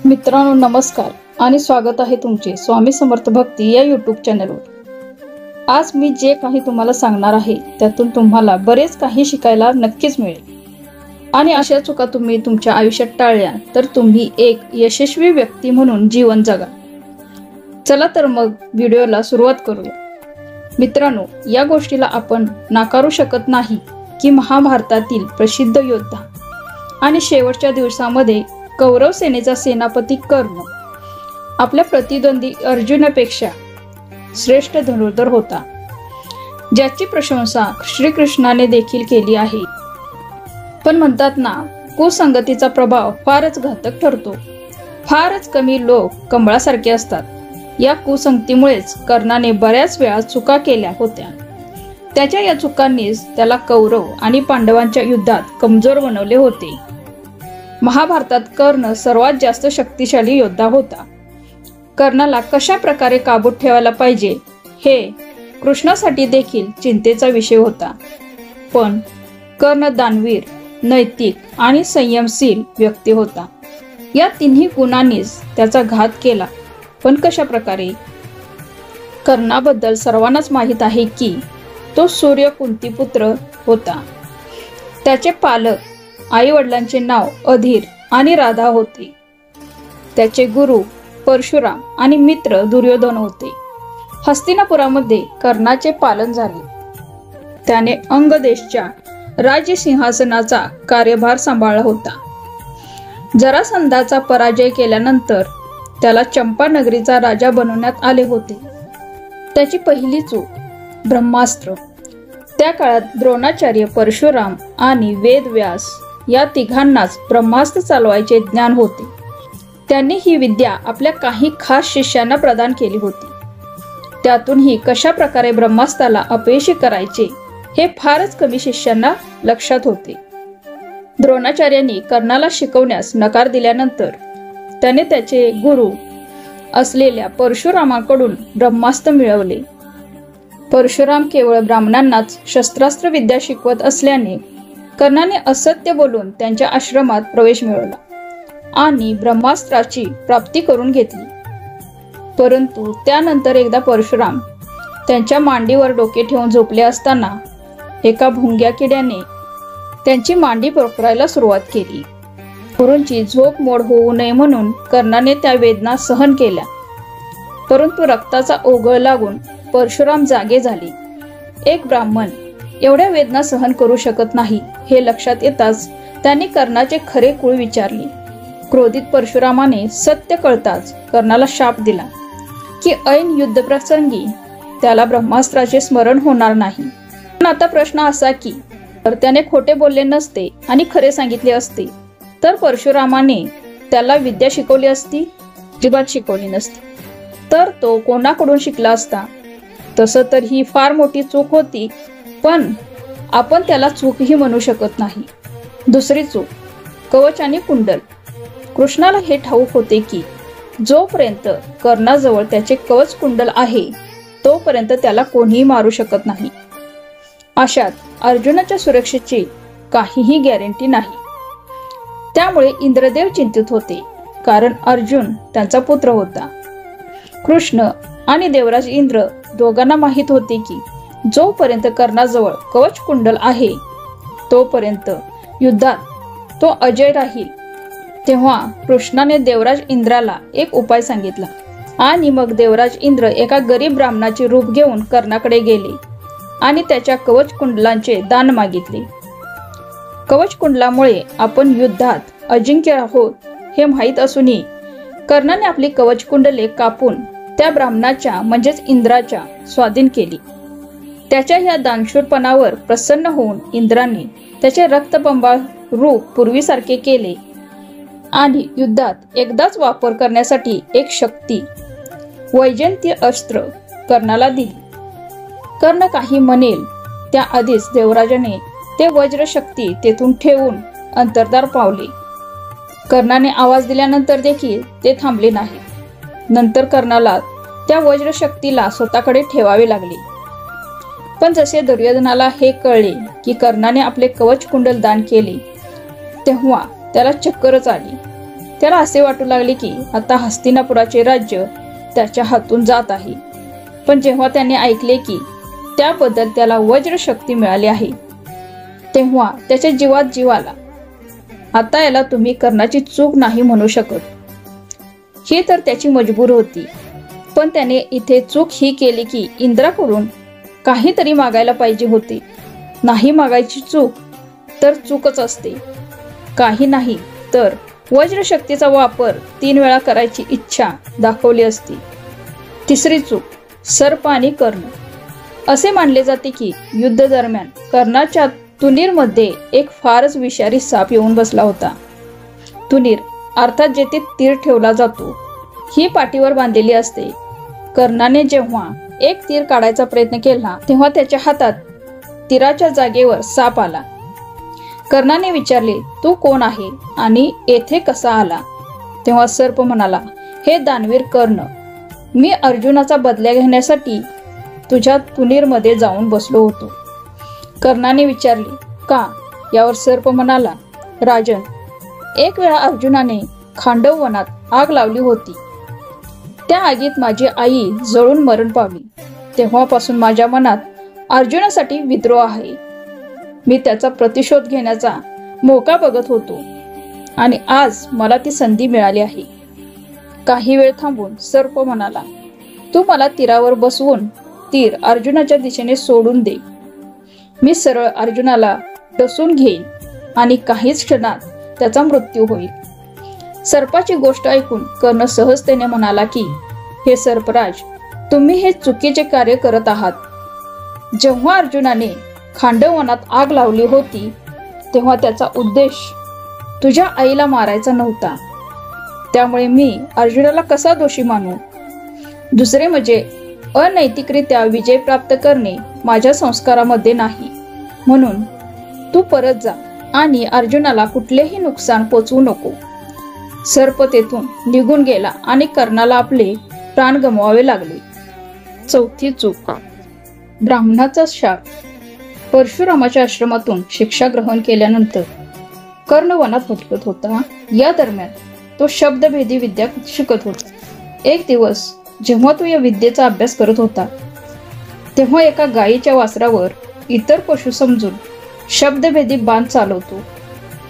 मित्रांनो नमस्कार आणि स्वागत आहे तुमचे स्वामी समर्थ भक्ती या यूट्यूब चॅनलवर। आज मी जे काही तुम्हाला सांगणार आहे त्यातून तुम्हाला बरेच काही शिकायला नक्कीच मिळेल आणि अशा चुका तुम्ही तुमच्या आयुष्यात टाळल्या तर तुम्ही एक यशस्वी व्यक्ती म्हणून जीवन जगा। चला तर मग व्हिडिओला सुरुवात करूया। मित्रांनो, या गोष्टीला आपण नाकारू शकत नाही की महाभारतातील प्रसिद्ध योद्धा आणि शेवटच्या दिवसामध्ये कौरव सेनेचा सेनापती कर्ण आपल्या प्रतिद्वंदी अर्जुनापेक्षा श्रेष्ठ धनुर्धर होता, ज्याची प्रशंसा श्रीकृष्णाने देखील केली आहे। पण म्हणतात ना, कुसंगतीचा प्रभाव फारच घातक ठरतो। फारच कमी लोक कमळासारखे असतात। या कुसंगतीमुळेच कर्णाने बऱ्याच वेळा चुका केल्या होत्या। त्याच्या या चुकांनीच त्याला कौरव आणि पांडवांच्या युद्धात कमजोर बनवले होते। महाभारतात कर्ण सर्वात जास्त शक्तिशाली योद्धा होता। कर्णाला कशा प्रकारे काबूत ठेवायला पाहिजे हे कृष्णासाठी देखील चिंतेचा विषय होता। पण कर्ण दानवीर, नैतिक आणि संयमशील व्यक्ती होता। या तिन्ही गुणांनीच त्याचा घात केला। पण कशा प्रकारे? कर्णाबद्दल सर्वांनाच माहित आहे की तो सूर्य कुंतीपुत्र होता। त्याचे पालक आई वडिलांचे नाव अधीर आणि राधा होते। त्याचे गुरु परशुराम आणि मित्र दुर्योधन होते। हस्तिनापुरामध्ये कर्णाचे पालन झाले। त्याने अंगदेशच्या राज्य सिंहासनाचा कार्यभार सांभाळला होता। जरासंधाचा पराजय केल्यानंतर त्याला चंपा नगरीचा राजा बनवण्यात आले होते। त्याची पहिली चूक ब्रह्मास्त्र। त्या काळात द्रोणाचार्य, परशुराम आणि वेदव्यास या तिघांनाच ब्रह्मास्त्र चालवायचे ज्ञान होते। त्यांनी ही विद्या आपल्या काही खास शिष्यांना प्रदान केली होती। त्यातूनही कशा प्रकारे ब्रह्मास्त्राला अपयशी करायचे हे फारच कमी शिष्यांना लक्षात होते। द्रोणाचार्यांनी कर्णाला शिकवण्यास नकार दिल्यानंतर त्याने त्याचे गुरु असलेल्या परशुरामाकडून ब्रह्मास्त्र मिळवले। परशुराम केवळ ब्राह्मणांनाच शस्त्रास्त्र विद्या शिकवत असल्याने कर्णाने असत्य बोलून त्यांच्या आश्रमात प्रवेश मिळवला आणि ब्रह्मास्त्राची प्राप्ती करून घेतली। परंतु त्यानंतर एकदा परशुराम त्यांच्या मांडीवर डोके ठेवून झोपले असताना एका भुंग्या किड्याने त्यांची मांडी पोखरायला सुरुवात केली। गुरूंची झोप मोड होऊ नये म्हणून कर्णाने त्या वेदना सहन केल्या। परंतु रक्ताचा ओघळ लागून परशुराम जागे झाले। एक ब्राह्मण एवढ्या वेदना सहन करू शकत नाही हे लक्षात येताच त्यांनी कर्णाचे खरे कुळ विचारले। क्रोधित परशुरामाने सत्य कळताच कर्णाला शाप दिला की ऐन युद्ध प्रसंगी त्याला ब्रह्मास्त्राचे स्मरण होणार नाही। पण आता प्रश्न असा की जर त्याने खोटे बोलले नसते आणि खरे सांगितले असते तर परशुरामाने त्याला विद्या शिकवली असती? अजिबात शिकवली नसती। तर तो कोणाकडून शिकला असता? तसं तर ही फार मोठी चूक होती, पण आपण त्याला चूकही म्हणू शकत नाही। दुसरी चूक, कवच आणि कुंडल। कृष्णाला हे ठाऊक होते की जोपर्यंत कर्णाजवळ त्याचे कवच कुंडल आहे तोपर्यंत त्याला कोणीही मारू शकत नाही। अशात अर्जुनाच्या सुरक्षेची काहीही गॅरंटी नाही। त्यामुळे इंद्रदेव चिंतित होते, कारण अर्जुन त्यांचा पुत्र होता। कृष्ण आणि देवराज इंद्र दोघांना माहित होते की जोपर्यंत कर्णाजवळ कवच कुंडल आहे तोपर्यंत युद्धात तो अजय राहील। तेव्हा कृष्णाने देवराज इंद्राला एक उपाय सांगितला आणि मग देवराज इंद्र एका गरीब ब्राह्मणाचे रूप घेऊन कर्णाकडे गेले आणि त्याच्या कवच कुंडलांचे दान मागितले। कवच कुंडलामुळे आपण युद्धात अजिंक्य आहोत हे माहीत असूनही कर्णाने आपली कवच कुंडले कापून त्या ब्राह्मणाच्या म्हणजेच इंद्राच्या स्वाधीन केली। त्याच्या या दानशूरपणावर प्रसन्न होऊन इंद्राने त्याचे रक्तबंबाळ रूप पूर्वीसारखे केले आणि युद्धात एकदाच वापर करण्यासाठी एक शक्ती वैजयंती अस्त्र कर्णाला दिली। कर्ण काही म्हणेल त्याआधीच देवराजाने ते वज्र शक्ती तेथून ठेवून अंतर्धार पावले। कर्णाने आवाज दिल्यानंतर देखील ते थांबले नाही। नंतर कर्णाला त्या वज्र शक्तीला स्वतःकडे ठेवावे लागले। पण जसे दुर्योधनाला हे कळले की कर्णाने आपले कवच कुंडल दान केले तेव्हा त्याला चक्करच आली। त्याला असे वाटू लागले की आता हस्तिनापुराचे राज्य त्याच्या हातून जात आहे. पण जेव्हा त्याने ऐकले की त्याबद्दल त्याला वज्र शक्ती मिळाली आहे, तेव्हा त्याच्या जीवात जीव आला. आता याला तुम्ही कर्णाची चूक नाही म्हणू शकत. ही तर त्याची मजबूर होती, पण त्याने इथे चूक ही केली की इंद्राकडून काहीतरी मागायला पाहिजे होते. नाही मागायची चूक तर चूकच असते. काही नाही तर वज्रशक्तीचा वापर 3 वेळा करायची इच्छा दाखवली असती. तिसरी चूक, सर्प आणि कर्ण. असे मानले जाते की युद्ध दरम्यान कर्णाच्या तुनीरमध्ये एक फारच विषारी साप येऊन बसला होता. तुनीर अर्थात जेथे तीर ठेवला जातो ही पाठीवर बांधलेली असते. कर्णाने जेव्हा एक तीर काढायचा प्रयत्न केला तेव्हा त्याच्या हातात तीराच्या जागेवर साप आला. कर्णाने विचारले, तू कोण आहे आणि येथे कसा आला? तेव्हा सर्प म्हणाला, हे दानवीर कर्ण, मी अर्जुनाचा बदला घेण्यासाठी तुझ्या तुनीरमध्ये जाऊन बसलो होतो. कर्णाने विचारले, का? यावर सर्प म्हणाला, राजन, एक वेळा अर्जुनाने खांडव वनात आग लावली होती. त्या आगीत माझी आई जळून मरण पावली. तेव्हापासून माझ्या मनात अर्जुनासाठी विद्रोह आहे. मी त्याचा प्रतिशोध घेण्याचा मोका बघत होतो आणि आज मला ती संधी मिळाली आहे. काही वेळ थांबून सर्प म्हणाला, तू मला तीरावर बसवून तीर अर्जुनाच्या दिशेने सोडून दे. मी सरळ अर्जुनाला डसून घेईन आणि काहीच क्षणात त्याचा मृत्यू होईल. सर्पाची गोष्ट ऐकून कर्ण सहजतेने म्हणाला की, हे सर्पराज, तुम्ही हे चुकीचे कार्य करत आहात. जेव्हा अर्जुनाने खांडववनात आग लावली होती तेव्हा त्याचा उद्देश तुझ्या आईला मारायचा नव्हता. त्यामुळे मी अर्जुनाला कसा दोषी मानू? दुसरे म्हणजे अनैतिकरित्या विजय प्राप्त करणे माझ्या संस्कारामध्ये नाही. म्हणून तू परत जा आणि अर्जुनाला कुठलेही नुकसान पोचवू नको. सर्प तेथून निघून गेला आणि कर्णाला आपले प्राण गमवावे लागले. चौथी चूक, ब्राह्मणाचा शाप. परशुरामाच्या आश्रमातून शिक्षा ग्रहण केल्यानंतर कर्ण वनात भटकत होता. या दरम्यान तो शब्दभेदी विद्या शिकत होता. एक दिवस जेव्हा तो या विद्येचा अभ्यास करत होता तेव्हा एका गायीच्या वासरावर इतर पशु समजून शब्दभेदी बाण चालवतो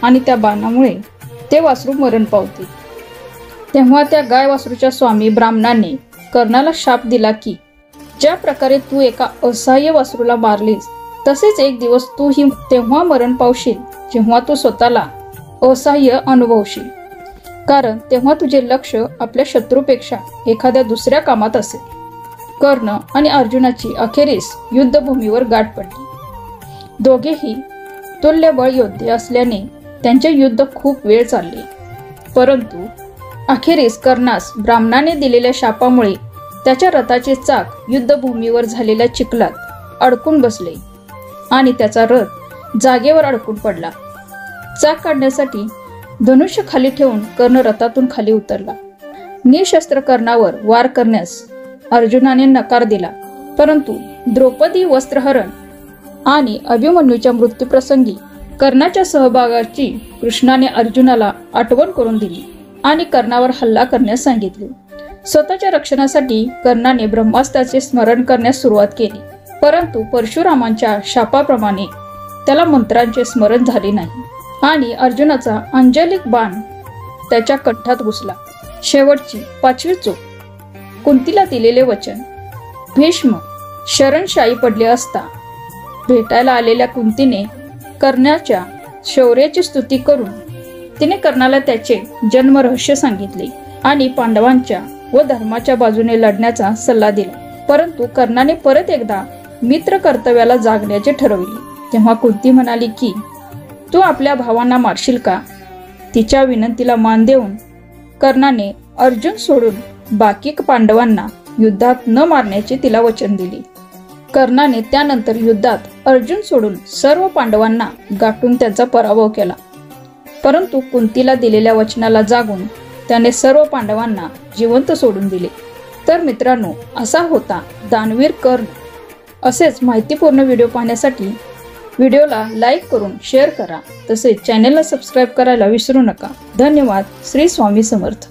आणि त्या बाणामुळे ते वासरू मरण पावते. तेव्हा त्या गाय वासरूच्या स्वामी ब्राह्मणाने कर्णाला शाप दिला की ज्या प्रकारे तू एका असहाय्य वासरूला मारलीस तसेच एक दिवस तू ही तेव्हा मरण पावशील जेव्हा तू स्वतःला असहाय्य अनुभवशील. कारण तेव्हा तुझे लक्ष आपल्या शत्रूपेक्षा एखाद्या दुसऱ्या कामात असेल. कर्ण आणि अर्जुनाची अखेरीस युद्धभूमीवर गाठ पडली. दोघेही तुल्यबळ योद्धे असल्याने त्यांचे युद्ध खूप वेळ चालले. परंतु अखेरीस कर्णास ब्राह्मणाने दिलेल्या शापामुळे त्याच्या रथाचे चाक युद्धभूमीवर झालेल्या चिखलात अडकून बसले आणि त्याचा रथ जागेवर अडकून पडला. चाक काढण्यासाठी धनुष्य खाली ठेवून कर्ण रथातून खाली उतरला. निशस्त्र कर्णावर वार करण्यास अर्जुनाने नकार दिला. परंतु द्रौपदी वस्त्रहरण आणि अभिमन्यूच्या मृत्यूप्रसंगी कर्णाच्या सहभागाची कृष्णाने अर्जुनाला आठवण करून दिली आणि कर्णावर हल्ला करण्यास सांगितले. स्वतःच्या रक्षणासाठी कर्णाने ब्रह्मास्त्राचे स्मरण करण्यास सुरुवात केली. परंतु परशुरामांच्या शापाप्रमाणे त्याला मंत्रांचे स्मरण झाले नाही आणि अर्जुनाचा अंजलिक बाण त्याच्या कंठात घुसला. शेवटची 5वी चूक, कुंतीला दिलेले वचन. भीष्म शरणशायी पडले असता भेटायला आलेल्या कुंतीने कर्णाच्या शौर्याची स्तुती करून तिने कर्णाला त्याचे जन्म रहस्य सांगितले आणि पांडवांच्या व धर्माच्या बाजूने लढण्याचा सल्ला दिला. परंतु कर्णाने परत एकदा मित्र कर्तव्याला जागण्याचे ठरवले. तेव्हा कुंती म्हणाली की तू आपल्या भावांना मारशील का? तिच्या विनंतीला मान देऊन कर्णाने अर्जुन सोडून बाकी पांडवांना युद्धात न मारण्याचे तिला वचन दिले. कर्णाने त्यानंतर युद्धात अर्जुन सोडून सर्व पांडवांना गाठून त्यांचा पराभव केला. परंतु कुंतीला दिलेल्या वचनाला जागून त्याने सर्व पांडवांना जिवंत सोडून दिले. तर मित्रांनो, असा होता दानवीर कर्ण. असेच माहितीपूर्ण व्हिडिओ पाहण्यासाठी व्हिडिओला लाईक करून शेअर करा, तसेच चॅनलला सबस्क्राईब करायला विसरू नका. धन्यवाद. श्री स्वामी समर्थ.